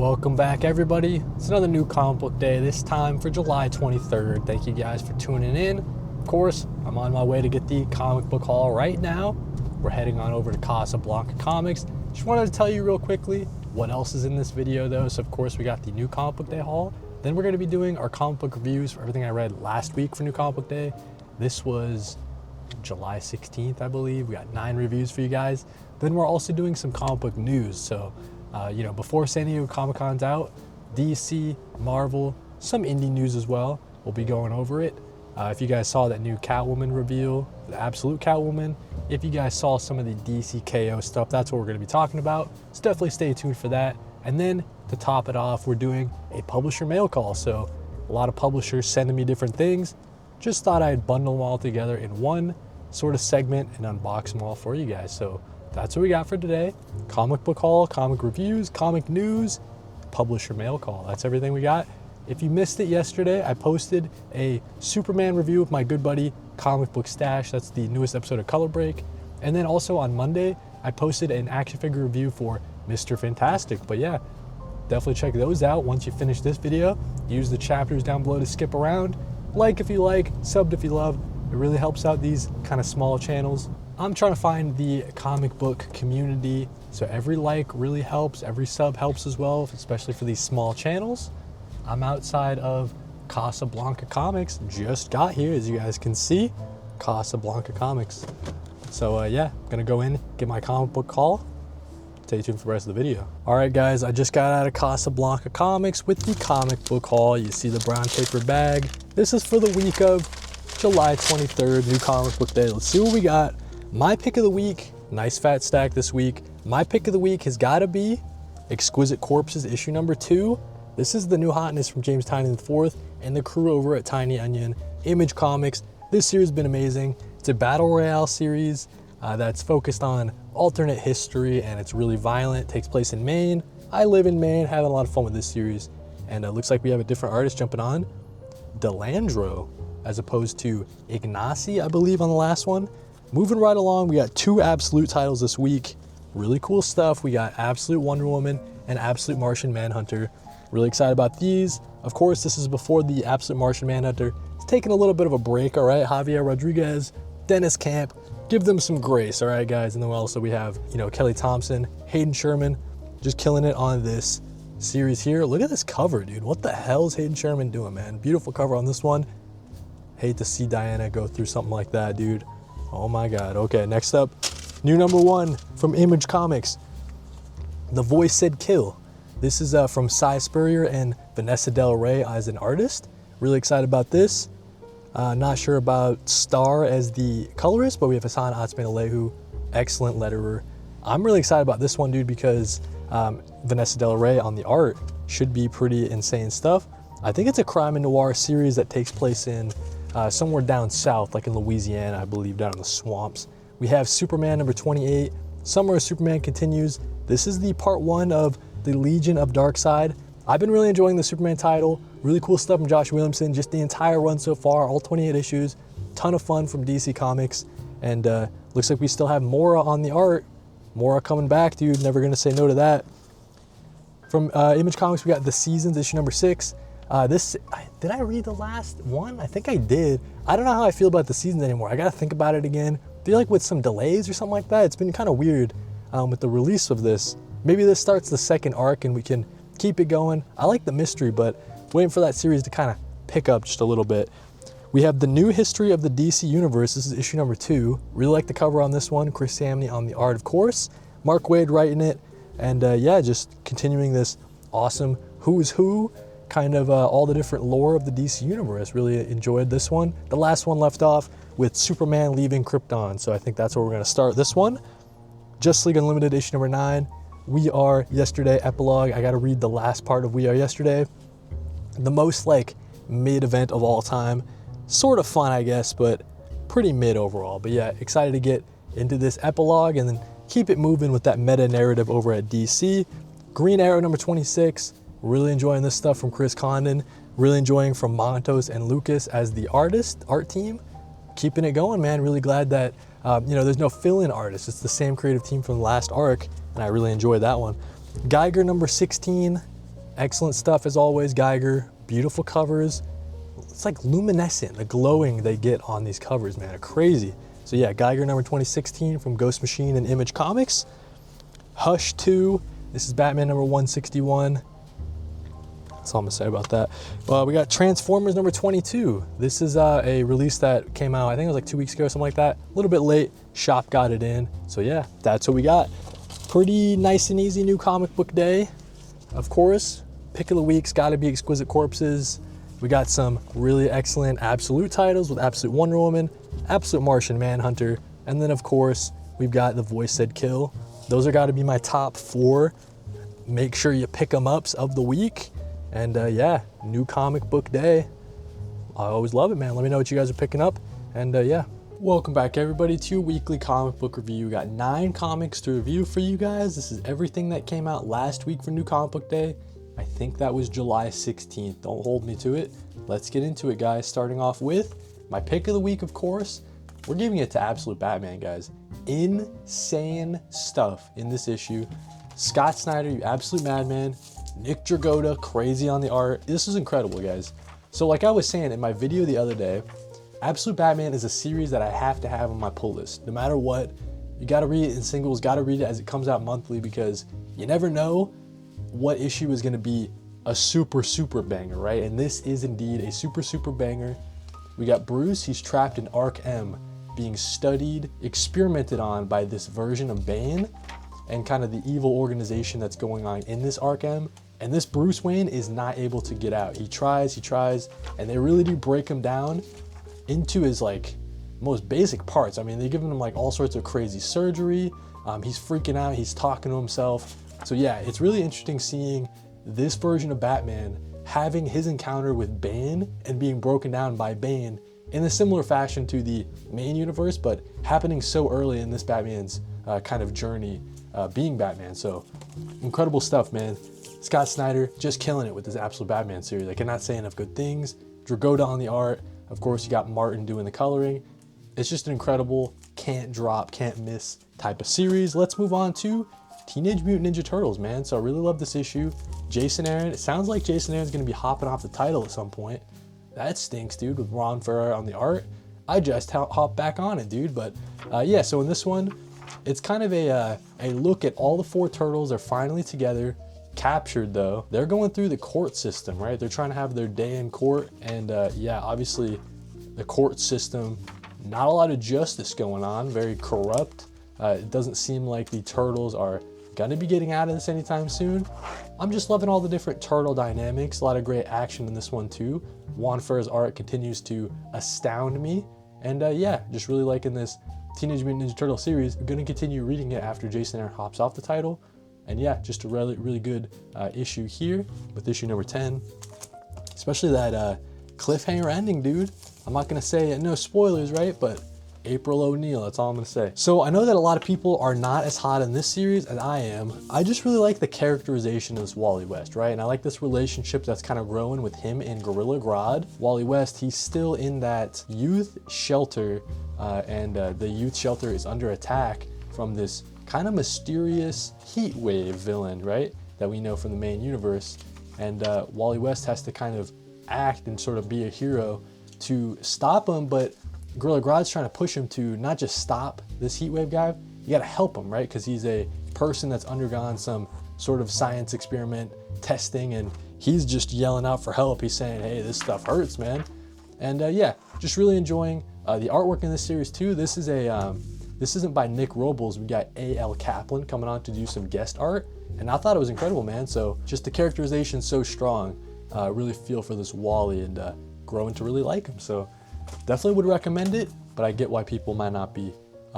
Welcome back, everybody. It's another new comic book day, this time for July 23rd. Thank you guys for tuning in. Of course, I'm on my way to get the comic book haul right now. We're heading on over to Casablanca Comics. Just wanted to tell you real quickly what else is in this video, though. So, of course, we got the new comic book day haul. Then we're going to be doing our comic book reviews for everything I read last week for new comic book day. This was July 16th, I believe. We got 9 reviews for you guys. Then we're also doing some comic book news. So, before San Diego Comic-Con's out, DC, Marvel, some indie news as well. We'll be going over it. If you guys saw that new Catwoman reveal, the Absolute Catwoman, if you guys saw some of the DC KO stuff, that's what we're going to be talking about. So definitely stay tuned for that. And then to top it off, we're doing a publisher mail call. So a lot of publishers sending me different things. Just thought I'd bundle them all together in one sort of segment and unbox them all for you guys. So that's what we got for today. Comic book haul, comic reviews, comic news, publisher mail call. That's everything we got. If you missed it yesterday, I posted a Superman review with my good buddy Comic Book Stash. That's the newest episode of Color Break. And then also on Monday, I posted an action figure review for Mr. Fantastic. But yeah, definitely check those out once you finish this video. Use the chapters down below to skip around. Like if you like, subbed if you love. It really helps out these kind of small channels. I'm trying to find the comic book community, so every like really helps, every sub helps as well, especially for these small channels. I'm outside of Casablanca Comics, just got here, as you guys can see, Casablanca Comics. So yeah, I'm gonna go in, get my comic book call. Stay tuned for the rest of the video. All right, guys, I just got out of Casablanca Comics with the comic book haul. You see the brown paper bag. This is for the week of July 23rd, new comic book day. Let's see what we got. My pick of the week, nice fat stack this week. My pick of the week has got to be Exquisite Corpses issue number 2. This is the new hotness from James Tynion IV and the crew over at Tiny Onion Image Comics. This series has been amazing. It's a battle royale series that's focused on alternate history, and it's really violent. It takes place in Maine. I live in Maine, having a lot of fun with this series. And it looks like we have a different artist jumping on. Delandro, as opposed to Ignacy, I believe, on the last one. Moving right along, we got 2 Absolute titles this week. Really cool stuff. We got Absolute Wonder Woman and Absolute Martian Manhunter. Really excited about these. Of course, this is before the Absolute Martian Manhunter. It's taking a little bit of a break, all right? Javier Rodriguez, Dennis Camp, give them some grace, all right, guys? And then also we have, Kelly Thompson, Hayden Sherman, just killing it on this series here. Look at this cover, dude. What the hell is Hayden Sherman doing, man? Beautiful cover on this one. Hate to see Diana go through something like that, dude. Oh my God. Okay, next up, new number 1 from Image Comics. The Voice Said Kill. This is from Cy Spurrier and Vanessa Del Rey as an artist. Really excited about this. Not sure about Star as the colorist, but we have Hassan Otsmane-Alehu, excellent letterer. I'm really excited about this one, dude, because Vanessa Del Rey on the art should be pretty insane stuff. I think it's a crime and noir series that takes place in somewhere down south, like in Louisiana, I believe, down in the swamps. We have Superman number 28. Summer of Superman continues. This is the part 1 of the Legion of Darkseid. I've been really enjoying the Superman title. Really cool stuff from Josh Williamson. Just the entire run so far, all 28 issues. Ton of fun from DC Comics. And looks like we still have Mora on the art. Mora coming back, dude. Never gonna say no to that. From Image Comics, we got The Seasons, issue number 6. Did I read the last one? I think I did. I don't know how I feel about The Seasons anymore. I gotta think about it again. I feel like with some delays or something like that, it's been kind of weird with the release of this. Maybe this starts the second arc and we can keep it going. I like the mystery, but waiting for that series to kind of pick up just a little bit. We have The New History of the DC Universe. This is issue number 2. Really like the cover on this one. Chris Samney on the art, of course. Mark Waid writing it. And yeah, just continuing this awesome who's who, kind of all the different lore of the DC Universe. Really enjoyed this one. The last one left off with Superman leaving Krypton. So I think that's where we're going to start this one. Justice League Unlimited, issue number 9. We Are Yesterday epilogue. I got to read the last part of We Are Yesterday. The most like mid event of all time. Sort of fun, I guess, but pretty mid overall. But yeah, excited to get into this epilogue and then keep it moving with that meta narrative over at DC. Green Arrow number 26. Really enjoying this stuff from Chris Condon. Really enjoying from Montos and Lucas as the art team. Keeping it going, man. Really glad that there's no fill-in artists. It's the same creative team from the last arc, and I really enjoyed that one. Geiger number 16. Excellent stuff as always, Geiger. Beautiful covers. It's like luminescent, the glowing they get on these covers, man, are crazy. So yeah, Geiger number 2016 from Ghost Machine and Image Comics. Hush 2, this is Batman number 161. That's all I'm gonna say about that. Well, we got Transformers number 22. This is a release that came out, I think it was like 2 weeks ago, something like that. A little bit late, shop got it in. So yeah, that's what we got. Pretty nice and easy new comic book day. Of course, pick of the week's gotta be Exquisite Corpses. We got some really excellent Absolute titles with Absolute Wonder Woman, Absolute Martian Manhunter, and then of course, we've got The Voice Said Kill. Those are gotta be my top 4. Make sure you pick them ups of the week. And yeah, new comic book day. I always love it, man. Let me know what you guys are picking up. And yeah. Welcome back, everybody, to your weekly comic book review. We got 9 comics to review for you guys. This is everything that came out last week for new comic book day. I think that was July 16th. Don't hold me to it. Let's get into it, guys. Starting off with my pick of the week, of course. We're giving it to Absolute Batman, guys. Insane stuff in this issue. Scott Snyder, you absolute madman. Nick Dragotta, crazy on the art. This is incredible, guys. So like I was saying in my video the other day, Absolute Batman is a series that I have to have on my pull list. No matter what, you gotta read it in singles, gotta read it as it comes out monthly, because you never know what issue is gonna be a super, super banger, right? And this is indeed a super, super banger. We got Bruce, he's trapped in Arc M, being studied, experimented on by this version of Bane, and kind of the evil organization that's going on in this Arc M. And this Bruce Wayne is not able to get out. He tries, and they really do break him down into his like most basic parts. I mean, they're giving him like all sorts of crazy surgery. He's freaking out, he's talking to himself. So yeah, it's really interesting seeing this version of Batman having his encounter with Bane and being broken down by Bane in a similar fashion to the main universe, but happening so early in this Batman's kind of journey being Batman. So incredible stuff, man. Scott Snyder just killing it with this Absolute Batman series. I cannot say enough good things. Dragotta on the art. Of course, you got Martin doing the coloring. It's just an incredible, can't drop, can't miss type of series. Let's move on to Teenage Mutant Ninja Turtles, man. So I really love this issue. Jason Aaron, it sounds like Jason Aaron's gonna be hopping off the title at some point. That stinks, dude, with Ron Ferrer on the art. I just hopped back on it, dude. But yeah, so in this one, it's kind of a look at all the 4 turtles are finally together. Captured though, they're going through the court system, right? They're trying to have their day in court, and yeah, obviously the court system, not a lot of justice going on, very corrupt. It doesn't seem like the turtles are gonna be getting out of this anytime soon. I'm just loving all the different turtle dynamics. A lot of great action in this one too. Juan Ferr's art continues to astound me, and yeah, just really liking this Teenage Mutant Ninja Turtle series. I'm gonna continue reading it after Jason Aaron hops off the title. And yeah, just a really, really good issue here with issue number 10. Especially that cliffhanger ending, dude. I'm not gonna say no spoilers, right? But April O'Neil, that's all I'm gonna say. So I know that a lot of people are not as hot in this series as I am. I just really like the characterization of this Wally West, right? And I like this relationship that's kind of growing with him and Gorilla Grodd. Wally West, he's still in that youth shelter, and the youth shelter is under attack from this kind of mysterious heat wave villain, right? That we know from the main universe. And Wally West has to kind of act and sort of be a hero to stop him, but Gorilla Grodd's trying to push him to not just stop this heat wave guy, you gotta help him, right? Because he's a person that's undergone some sort of science experiment testing, and he's just yelling out for help. He's saying, hey, this stuff hurts, man. And yeah, just really enjoying the artwork in this series too. This is a this isn't by Nick Robles. We got A.L. Kaplan coming on to do some guest art, and I thought it was incredible, man. So just the characterization so strong. Really feel for this Wally, and growing to really like him. So definitely would recommend it, but I get why people might not be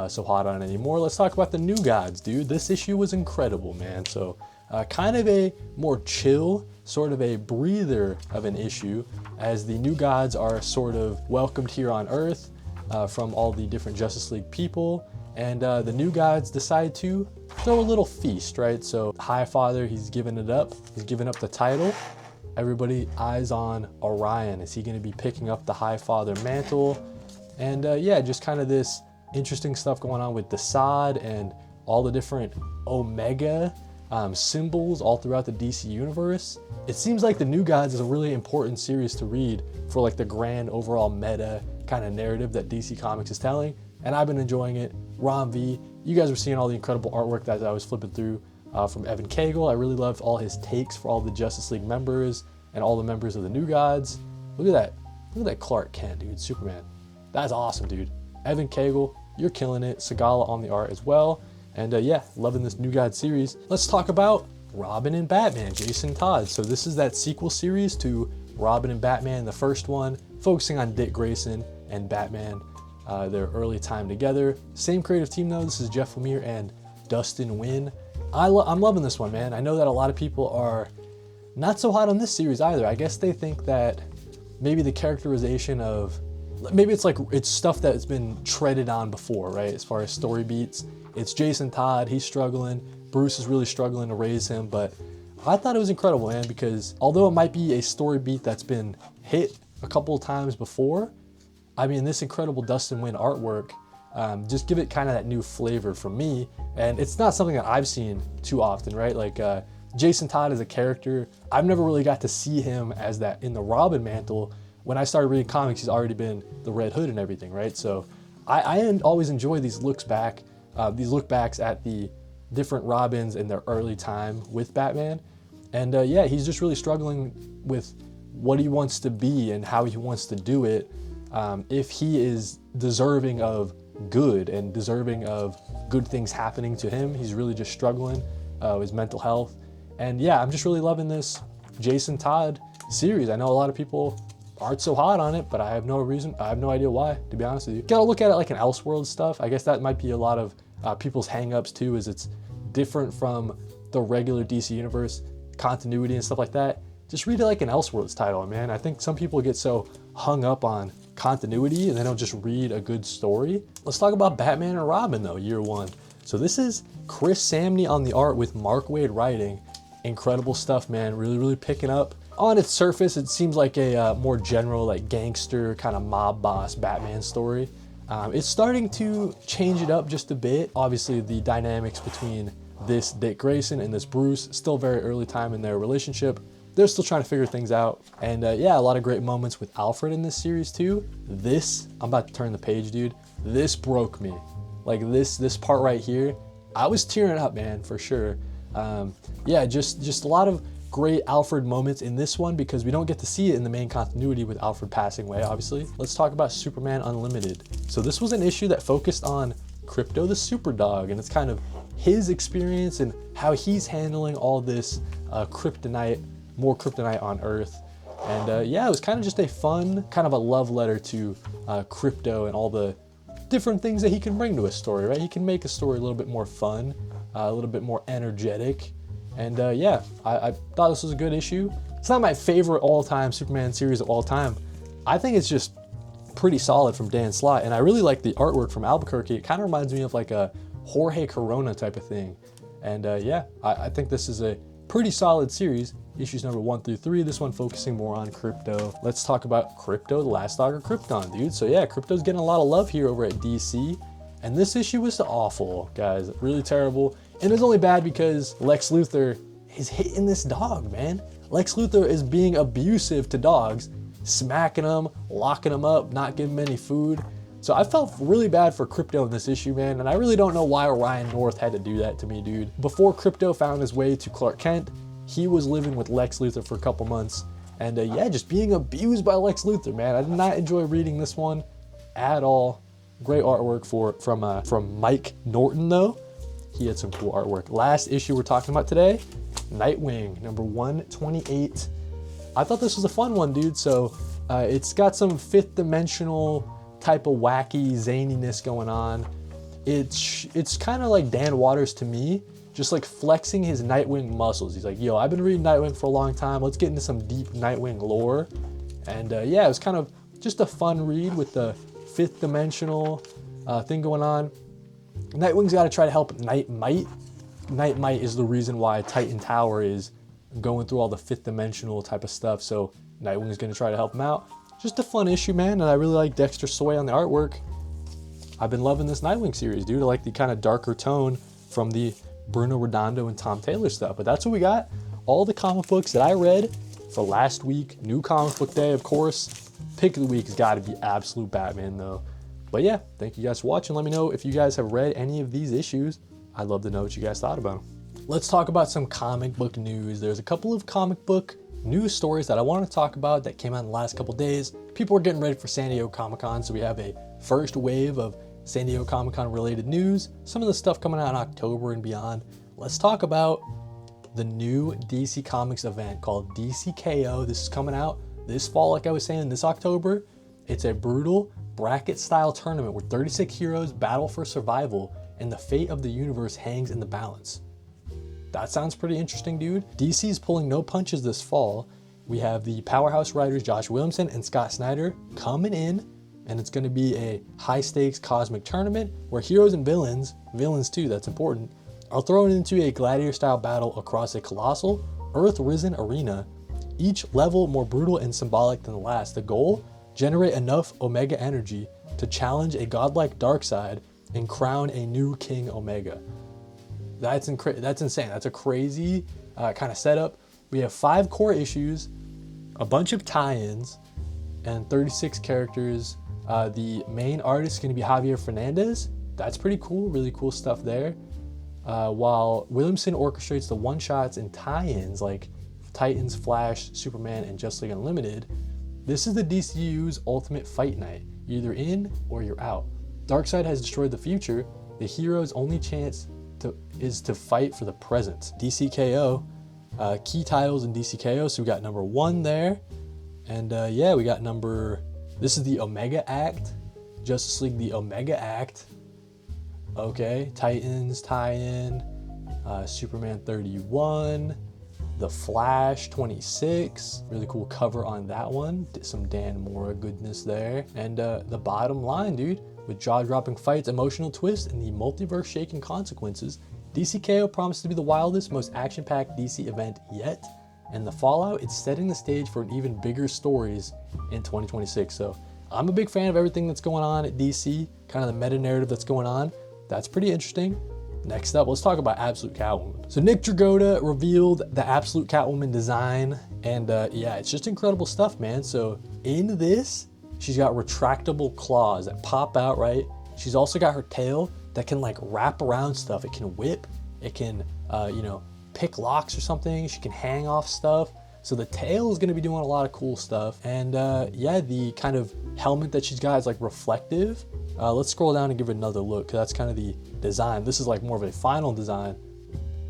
so hot on it anymore. Let's talk about the New Gods, dude. This issue was incredible, man. So kind of a more chill, sort of a breather of an issue, as the New Gods are sort of welcomed here on Earth from all the different Justice League people. And the New Gods decide to throw a little feast, right? So High Father, he's giving it up. He's giving up the title. Everybody eyes on Orion. Is he going to be picking up the High Father mantle? And yeah, just kind of this interesting stuff going on with Desaad and all the different Omega symbols all throughout the DC universe. It seems like the New Gods is a really important series to read for like the grand overall meta kind of narrative that DC Comics is telling, and I've been enjoying it. Ron V, you guys were seeing all the incredible artwork that I was flipping through from Evan Cagle. I really loved all his takes for all the Justice League members and all the members of the New Gods. Look at that. Look at that Clark Kent, dude. Superman. That's awesome, dude. Evan Cagle, you're killing it. Sagala on the art as well. And yeah, loving this New God series. Let's talk about Robin and Batman, Jason Todd. So this is that sequel series to Robin and Batman, the first one, focusing on Dick Grayson and Batman, their early time together. Same creative team though. This is Jeff Lemire and Dustin Nguyen. I'm loving this one, man. I know that a lot of people are not so hot on this series either. I guess they think that maybe the characterization of, maybe it's like, it's stuff that's been treaded on before, right? As far as story beats. It's Jason Todd, he's struggling. Bruce is really struggling to raise him, but I thought it was incredible, man, because although it might be a story beat that's been hit a couple of times before, I mean, this incredible Dustin Nguyen artwork, just give it kind of that new flavor for me. And it's not something that I've seen too often, right? Like Jason Todd as a character, I've never really got to see him as that in the Robin mantle. When I started reading comics, he's already been the Red Hood and everything, right? So I always enjoy these looks back. These look backs at the different Robins in their early time with Batman. And yeah, he's just really struggling with what he wants to be and how he wants to do it. If he is deserving of good and deserving of good things happening to him, he's really just struggling with his mental health. And yeah, I'm just really loving this Jason Todd series. I know a lot of people aren't so hot on it, but I have no idea why, to be honest with you. Gotta look at it like an Elseworld stuff. I guess that might be a lot of people's hang-ups too, is it's different from the regular DC universe continuity and stuff like that. Just read it like an Elseworlds title, man. I think some people get so hung up on continuity and they don't just read a good story. Let's talk about Batman and Robin though, year one. So this is Chris Samney on the art with Mark Waid writing. Incredible stuff, man. Really picking up. On its surface, it seems like a more general, like gangster kind of mob boss Batman story. It's starting to change it up just a bit. Obviously, the dynamics between this Dick Grayson and this Bruce, still very early time in their relationship. They're still trying to figure things out. And yeah, a lot of great moments with Alfred in this series too. This, I'm about to turn the page, dude. This broke me. Like this part right here, I was tearing up, man, for sure. Yeah, just a lot of great Alfred moments in this one because we don't get to see it in the main continuity with Alfred passing away, obviously. Let's talk about Superman Unlimited. So this was an issue that focused on Krypto the Superdog, and it's kind of his experience and how he's handling all this kryptonite, more kryptonite on Earth. And yeah, it was kind of just a fun, kind of a love letter to Krypto and all the different things that he can bring to a story, right? He can make a story a little bit more fun, a little bit more energetic. And yeah, I thought this was a good issue. It's not my favorite all-time Superman series of all time. I think it's just pretty solid from Dan Slott. And I really like the artwork from Albuquerque. It kind of reminds me of like a Jorge Corona type of thing. And yeah, I think this is a pretty solid series. Issues number 1 through 3. This one focusing more on Krypto. Let's talk about Krypto, the Last Dog of Krypton, dude. So yeah, Krypto's getting a lot of love here over at DC. And this issue was awful, guys. Really terrible. And it's only bad because Lex Luthor is hitting this dog, man. Lex Luthor is being abusive to dogs, smacking them, locking them up, not giving them any food. So I felt really bad for Krypto in this issue, man. And I really don't know why Ryan North had to do that to me, dude. Before Krypto found his way to Clark Kent, he was living with Lex Luthor for a couple months. And yeah, just being abused by Lex Luthor, man. I did not enjoy reading this one at all. Great artwork from Mike Norton, though. He had some cool artwork. Last issue we're talking about today, Nightwing, number 128. I thought this was a fun one, dude. So it's got some fifth dimensional type of wacky zaniness going on. It's kind of like Dan Watters to me, just like flexing his Nightwing muscles. He's like, yo, I've been reading Nightwing for a long time. Let's get into some deep Nightwing lore. And yeah, it was kind of just a fun read with the fifth dimensional thing going on. Nightwing's got to try to help Nightmite. Nightmite is the reason why Titan Tower is going through all the fifth dimensional type of stuff. So Nightwing's going to try to help him out. Just a fun issue, man. And I really like Dexter Soy on the artwork. I've been loving this Nightwing series, dude. I like the kind of darker tone from the Bruno Redondo and Tom Taylor stuff. But that's what we got. All the comic books that I read for last week. New comic book day, of course. Pick of the week has got to be Absolute Batman, though. But yeah, thank you guys for watching. Let me know if you guys have read any of these issues. I'd love to know what you guys thought about them. Let's talk about some comic book news. There's a couple of comic book news stories that I want to talk about that came out in the last couple days. People are getting ready for San Diego Comic-Con, so we have a first wave of San Diego Comic-Con related news. Some of the stuff coming out in October and beyond. Let's talk about the new DC Comics event called DCKO. This is coming out this fall, like I was saying, this October. It's a brutal bracket-style tournament where 36 heroes battle for survival and the fate of the universe hangs in the balance. That sounds pretty interesting, dude. DC is pulling no punches this fall. We have the powerhouse writers Josh Williamson and Scott Snyder coming in, and it's going to be a high-stakes cosmic tournament where heroes and villains too, that's important, are thrown into a gladiator-style battle across a colossal, Earth-risen arena, each level more brutal and symbolic than the last. The goal? Generate enough Omega energy to challenge a godlike Darkseid and crown a new King Omega. That's insane. That's a crazy kind of setup. We have 5 core issues, a bunch of tie-ins, and 36 characters. The main artist is going to be Javier Fernandez. That's pretty cool. Really cool stuff there. While Williamson orchestrates the one-shots and tie-ins like Titans, Flash, Superman, and Justice League Unlimited. This is the DCU's ultimate fight night. You're either in or you're out. Darkseid has destroyed the future. The hero's only chance is to fight for the present. DCKO, key titles in DCKO. So we got number 1 there. And yeah, we got this is the Omega Act. Justice League, the Omega Act. Okay, Titans tie-in. Superman 31. The Flash 26, really cool cover on that one. Some Dan Mora goodness there. And the bottom line, dude, with jaw-dropping fights, emotional twists, and the multiverse-shaking consequences, DCKO promises to be the wildest, most action-packed DC event yet. And the fallout, it's setting the stage for an even bigger stories in 2026. So I'm a big fan of everything that's going on at DC, kind of the meta-narrative that's going on. That's pretty interesting. Next up, let's talk about Absolute Catwoman. So Nick Dragotta revealed the Absolute Catwoman design, and yeah, it's just incredible stuff, man. So in this, she's got retractable claws that pop out, right? She's also got her tail that can like wrap around stuff. It can whip, it can, pick locks or something. She can hang off stuff. So the tail is gonna be doing a lot of cool stuff. And yeah, the kind of helmet that she's got is like reflective. Let's scroll down and give it another look, because that's kind of the design. This is like more of a final design.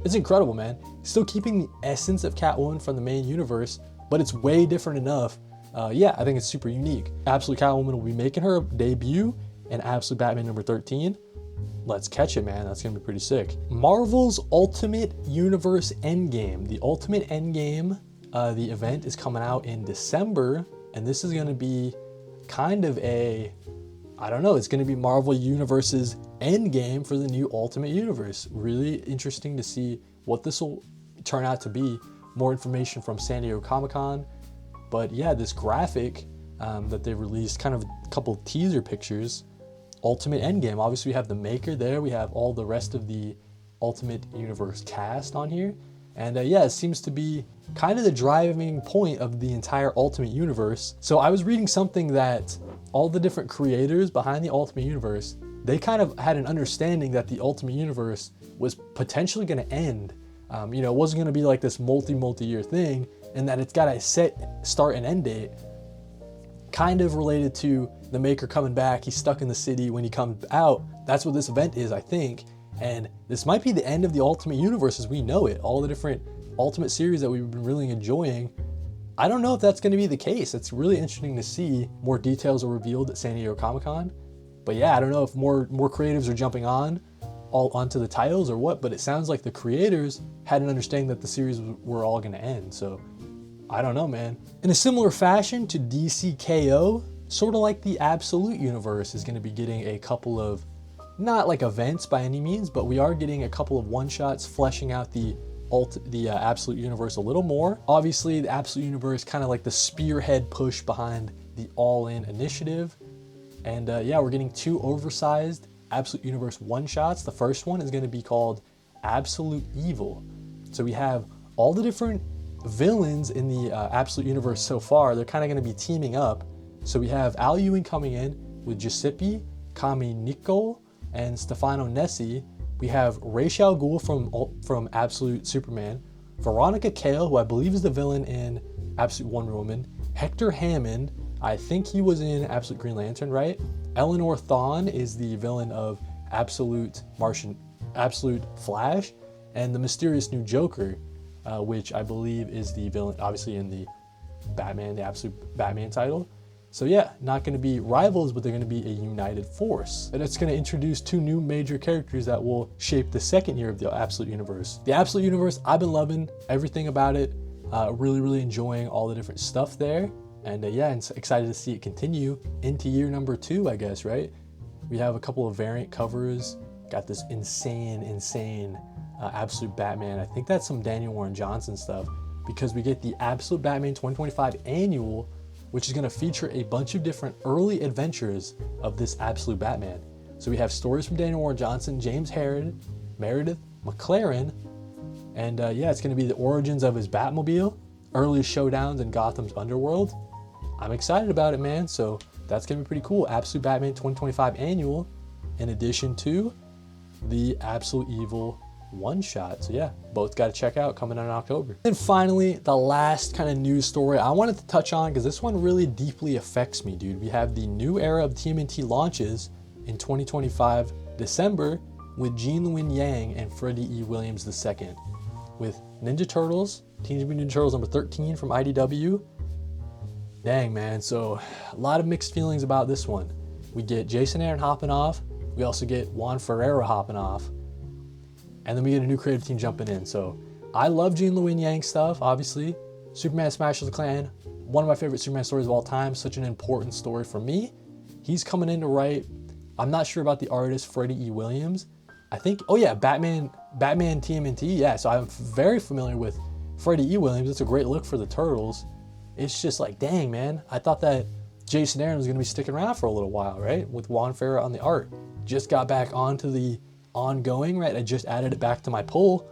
It's incredible, man. Still keeping the essence of Catwoman from the main universe, but it's way different enough. Yeah, I think it's super unique. Absolute Catwoman will be making her debut in Absolute Batman number 13. Let's catch it, man. That's gonna be pretty sick. Marvel's Ultimate Universe Endgame. The Ultimate Endgame, the event is coming out in December, and this is gonna be kind of I don't know, it's going to be Marvel Universe's endgame for the new Ultimate Universe. Really interesting to see what this will turn out to be. More information from San Diego Comic-Con. But yeah, this graphic that they released, kind of a couple teaser pictures, Ultimate Endgame. Obviously we have the maker there. We have all the rest of the Ultimate Universe cast on here. And yeah, it seems to be kind of the driving point of the entire Ultimate Universe. So I was reading something that all the different creators behind the Ultimate Universe, they kind of had an understanding that the Ultimate Universe was potentially going to end. It wasn't going to be like this multi-year thing, and that it's got a set start and end date, kind of related to the maker coming back. He's stuck in the city when he comes out. That's what this event is, I think. And this might be the end of the Ultimate Universe as we know it. All the different Ultimate series that we've been really enjoying. I don't know if that's going to be the case. It's really interesting to see. More details are revealed at San Diego Comic-Con. But yeah, I don't know if more creatives are jumping onto the titles or what, but it sounds like the creators had an understanding that the series were all going to end. So I don't know, man. In a similar fashion to DCKO, sort of like the Absolute Universe is going to be getting a couple of, not like events by any means, but we are getting a couple of one-shots fleshing out the Absolute Universe a little more. Obviously, the Absolute Universe kind of like the spearhead push behind the All-In initiative. And yeah, we're getting 2 oversized Absolute Universe one-shots. The first one is going to be called Absolute Evil. So we have all the different villains in the Absolute Universe so far. They're kind of going to be teaming up. So we have Al Ewing coming in with Giuseppe Caminito and Stefano Nessi. We have Ra's al Ghul from Absolute Superman, Veronica Cale, who I believe is the villain in Absolute Wonder Woman, Hector Hammond, I think he was in Absolute Green Lantern, right? Eleanor Thawne is the villain of Absolute Flash, and the mysterious new Joker, which I believe is the villain, obviously in the Batman, the Absolute Batman title. So yeah, not going to be rivals, but they're going to be a united force. And it's going to introduce two new major characters that will shape the second year of the Absolute Universe. The Absolute Universe, I've been loving everything about it. Really enjoying all the different stuff there. And yeah, I'm excited to see it continue into year number 2, I guess, right? We have a couple of variant covers. Got this insane Absolute Batman. I think that's some Daniel Warren Johnson stuff, because we get the Absolute Batman 2025 Annual, which is going to feature a bunch of different early adventures of this Absolute Batman. So we have stories from Daniel Warren Johnson, James Harrod, Meredith McLaren, and yeah, it's going to be the origins of his Batmobile, early showdowns in Gotham's underworld. I'm excited about it, man. So that's going to be pretty cool. Absolute Batman 2025 Annual, in addition to the Absolute Evil one-shot. So yeah, both got to check out, coming out in October. And finally, the last kind of news story I wanted to touch on, because this one really deeply affects me, dude. We have the new era of TMNT launches in 2025 December with Gene Luen Yang and Freddie E. Williams II, with Ninja Turtles, Teenage Mutant Ninja Turtles number 13 from IDW. Dang, man. So a lot of mixed feelings about this one. We get Jason Aaron hopping off. We also get Juan Ferreira hopping off. And then we get a new creative team jumping in. So I love Gene Luen Yang stuff, obviously. Superman Smashes the Klan, one of my favorite Superman stories of all time. Such an important story for me. He's coming in to write. I'm not sure about the artist, Freddie E. Williams. I think, oh yeah, Batman TMNT. Yeah, so I'm very familiar with Freddie E. Williams. It's a great look for the Turtles. It's just like, dang, man. I thought that Jason Aaron was going to be sticking around for a little while, right? With Juan Ferreira on the art. Just got back onto the ongoing, right? I just added it back to my pull,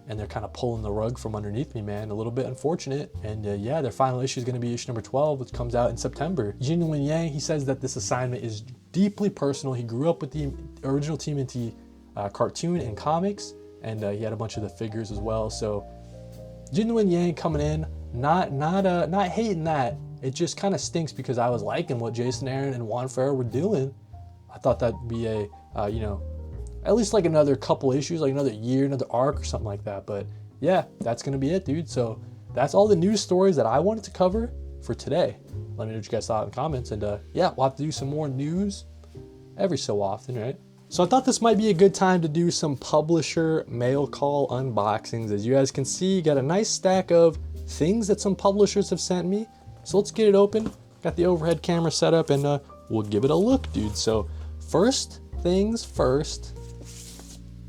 and they're kind of pulling the rug from underneath me, man. A little bit unfortunate. And yeah, their final issue is going to be issue number 12, which comes out in September. Gene Luen Yang, he says that this assignment is deeply personal. He grew up with the original TMNT cartoon and comics, and he had a bunch of the figures as well. So Gene Luen Yang coming in, not hating that. It just kind of stinks because I was liking what Jason Aaron and Juan Ferreira were doing. I thought that'd be a at least like another couple issues, like another year, another arc or something like that. But yeah, that's going to be it, dude. So that's all the news stories that I wanted to cover for today. Let me know what you guys thought in the comments. And yeah, we'll have to do some more news every so often, right? So I thought this might be a good time to do some publisher mail call unboxings. As you guys can see, got a nice stack of things that some publishers have sent me. So let's get it open. Got the overhead camera set up, and we'll give it a look, dude. So first things first,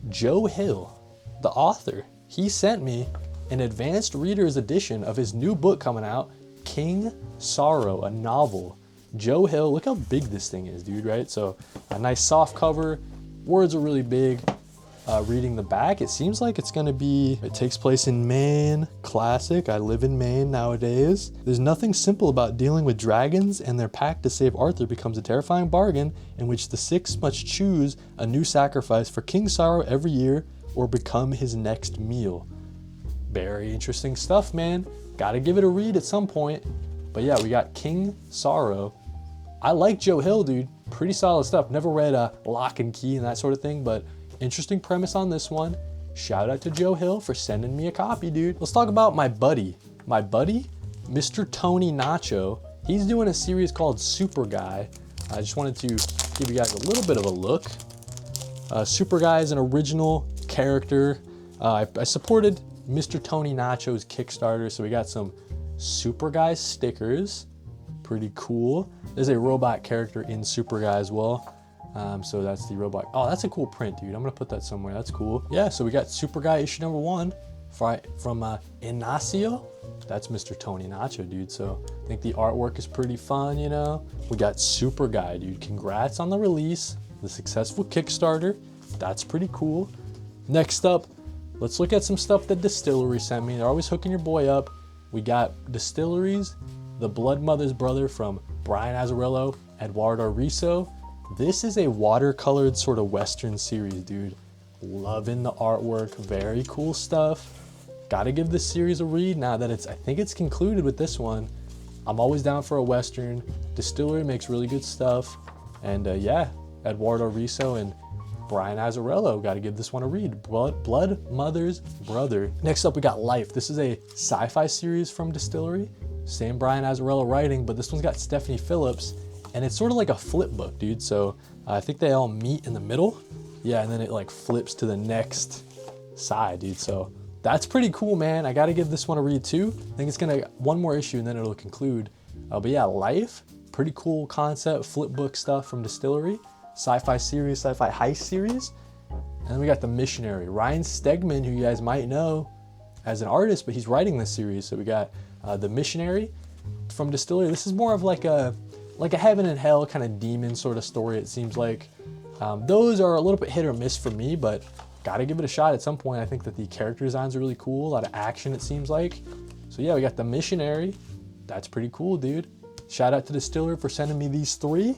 Joe Hill, the author, he sent me an advanced reader's edition of his new book coming out, King Sorrow, a novel. Joe Hill, look how big this thing is, dude, right? So a nice soft cover, words are really big. Reading the back, it seems like it's gonna be, it takes place in Maine, classic. I live in Maine nowadays. There's nothing simple about dealing with dragons, and their pact to save Arthur becomes a terrifying bargain in which the 6 must choose a new sacrifice for King Sorrow every year or become his next meal. Very interesting stuff, man. Gotta give it a read at some point. But yeah, we got King Sorrow. I like Joe Hill, dude. Pretty solid stuff. Never read Lock and Key and that sort of thing, but interesting premise on this one. Shout out to Joe Hill for sending me a copy, dude. Let's talk about my buddy, Mr. Tony Nacho. He's doing a series called Super Guy. I just wanted to give you guys a little bit of a look. Super Guy is an original character. I supported Mr. Tony Nacho's Kickstarter, so we got some Super Guy stickers. Pretty cool. There's a robot character in Super Guy as well. So that's the robot. Oh, that's a cool print, dude. I'm gonna put that somewhere. That's cool. Yeah, so we got Super Guy issue number 1 from Ignacio. That's Mr. Tony Nacho, dude. So I think the artwork is pretty fun, you know. We got Super Guy, dude. Congrats on the release, the successful Kickstarter. That's pretty cool. Next up, let's look at some stuff that Distillery sent me. They're always hooking your boy up. We got Distilleries, The Blood Mother's Brother from Brian Azzarello, Eduardo Riso. This is a watercolored sort of Western series, dude. Loving the artwork, very cool stuff. Gotta give this series a read now that I think it's concluded with this one. I'm always down for a Western. Distillery makes really good stuff. And yeah, Eduardo Riso and Brian Azzarello, gotta give this one a read. Blood Mother's Brother. Next up, we got Life. This is a sci-fi series from Distillery. Same Brian Azzarello writing, but this one's got Stephanie Phillips, and it's sort of like a flip book, dude. So I think they all meet in the middle. Yeah, and then it like flips to the next side, dude. So that's pretty cool, man. I gotta give this one a read too. I think it's gonna one more issue and then it'll conclude. But yeah, Life, pretty cool concept, flip book stuff from Distillery. Sci-fi series, sci-fi heist series. And then we got The Missionary. Ryan Stegman, who you guys might know as an artist, but he's writing this series. So we got The Missionary from Distillery. This is more of like a heaven and hell kind of demon sort of story, it seems like. Those are a little bit hit or miss for me, but gotta give it a shot at some point. I think that the character designs are really cool. A lot of action, it seems like. So yeah, we got The Missionary. That's pretty cool, dude. Shout out to Distiller for sending me these three.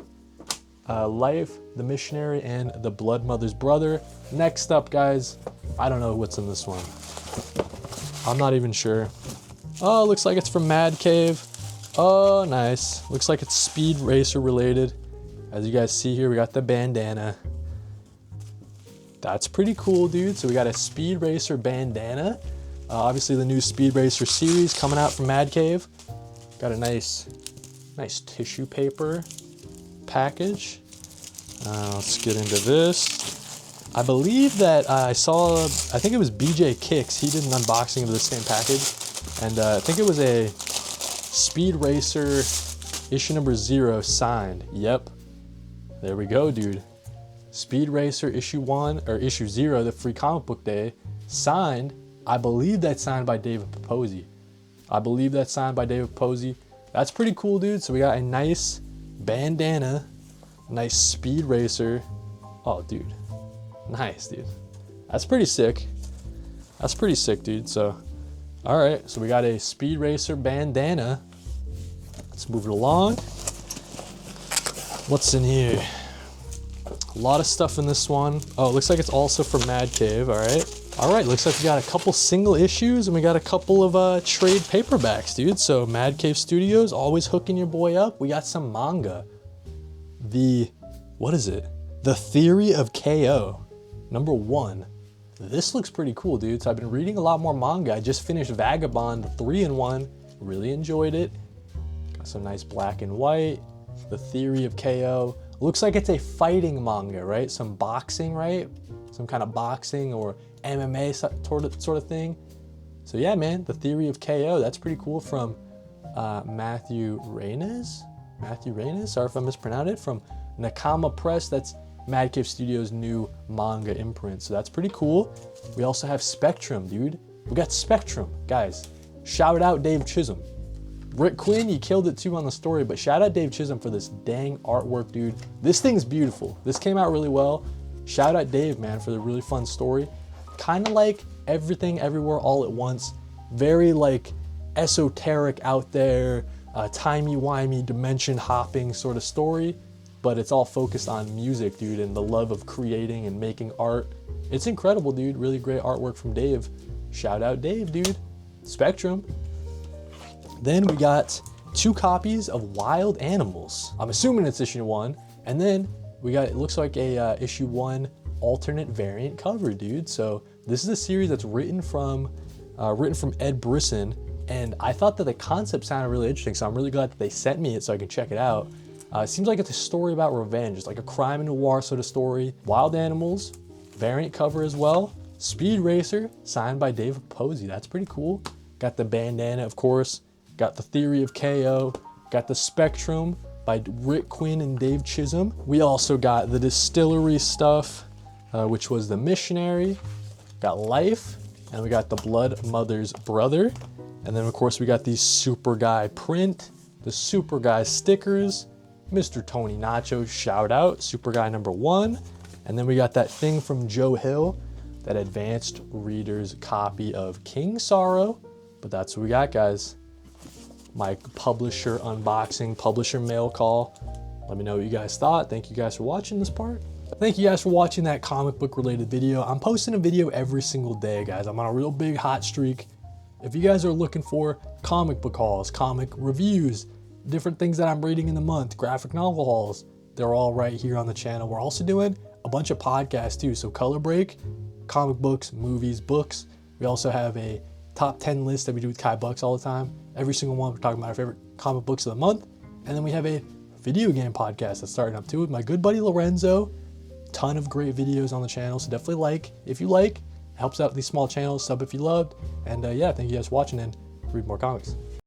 Life, The Missionary, and The Blood Mother's Brother. Next up, guys, I don't know what's in this one. I'm not even sure. Oh, looks like it's from Mad Cave. Oh, nice. Looks like it's Speed Racer related. As you guys see here, we got the bandana. That's pretty cool, dude. So we got a Speed Racer bandana. Obviously the new Speed Racer series coming out from Mad Cave. Got a nice tissue paper package. Let's get into this. I believe that I think it was BJ Kicks. He did an unboxing of the same package. And I think it was a Speed Racer issue number 0 signed. Yep. There we go, dude. Speed Racer issue 1 or issue 0, the free comic book day, signed. I believe that's signed by David Posey. That's pretty cool, dude. So we got a nice bandana, nice Speed Racer. Oh, dude. Nice, dude. That's pretty sick. Dude. So, all right. So we got a Speed Racer bandana. Let's move it along. What's in here? A lot of stuff in this one. Oh, it looks like it's also from Mad Cave. All right. Looks like we got a couple single issues and we got a couple of trade paperbacks, dude. So Mad Cave Studios always hooking your boy up. We got some manga. What is it? The Theory of KO, number 1. This looks pretty cool, dude. So I've been reading a lot more manga. I just finished Vagabond 3-in-1. Really enjoyed it. Got some nice black and white. The Theory of KO. Looks like it's a fighting manga, right? Some boxing, right? Some kind of boxing or MMA sort of thing. So yeah, man, The Theory of KO. That's pretty cool from Matthew Reynes. Sorry if I mispronounced it. From Nakama Press. That's Mad Cave Studios' new manga imprint. So that's pretty cool. We also have Spectrum, dude. We got Spectrum, guys. Shout out Dave Chisholm. Rick Quinn, you killed it too on the story, but shout out Dave Chisholm for this dang artwork, dude. This thing's beautiful. This came out really well. Shout out Dave, man, for the really fun story. Kind of like Everything Everywhere All at Once. Very like esoteric out there, timey-wimey, dimension hopping sort of story, but it's all focused on music, dude, and the love of creating and making art. It's incredible, dude. Really great artwork from Dave. Shout out Dave, dude. Spectrum. Then we got 2 copies of Wild Animals. I'm assuming it's issue 1. And then we got, it looks like a issue 1 alternate variant cover, dude. So this is a series that's written from Ed Brisson. And I thought that the concept sounded really interesting. So I'm really glad that they sent me it so I can check it out. It seems like it's a story about revenge. It's like a crime and noir sort of story. Wild Animals, variant cover as well. Speed Racer, signed by David Posey. That's pretty cool. Got the bandana, of course. Got The Theory of KO, got the Spectrum by Rick Quinn and Dave Chisholm. We also got the Distillery stuff, which was The Missionary, got Life, and we got The Blood Mother's Brother. And then of course we got the Super Guy print, the Super Guy stickers, Mr. Tony Nacho, shout out, Super Guy number 1. And then we got that thing from Joe Hill, that advanced reader's copy of King Sorrow. But that's what we got, guys. My publisher unboxing, publisher mail call. Let me know what you guys thought. Thank you guys for watching this part. Thank you guys for watching that comic book related video. I'm posting a video every single day, guys. I'm on a real big hot streak. If you guys are looking for comic book hauls, comic reviews, different things that I'm reading in the month, graphic novel hauls, they're all right here on the channel. We're also doing a bunch of podcasts too. So Color Break, comic books, movies, books. We also have a top 10 list that we do with Kai Bucks all the time. Every single one, we're talking about our favorite comic books of the month. And then we have a video game podcast that's starting up too with my good buddy Lorenzo. Ton of great videos on the channel, so definitely like if you like. Helps out these small channels. Sub if you loved. And yeah, thank you guys for watching and read more comics.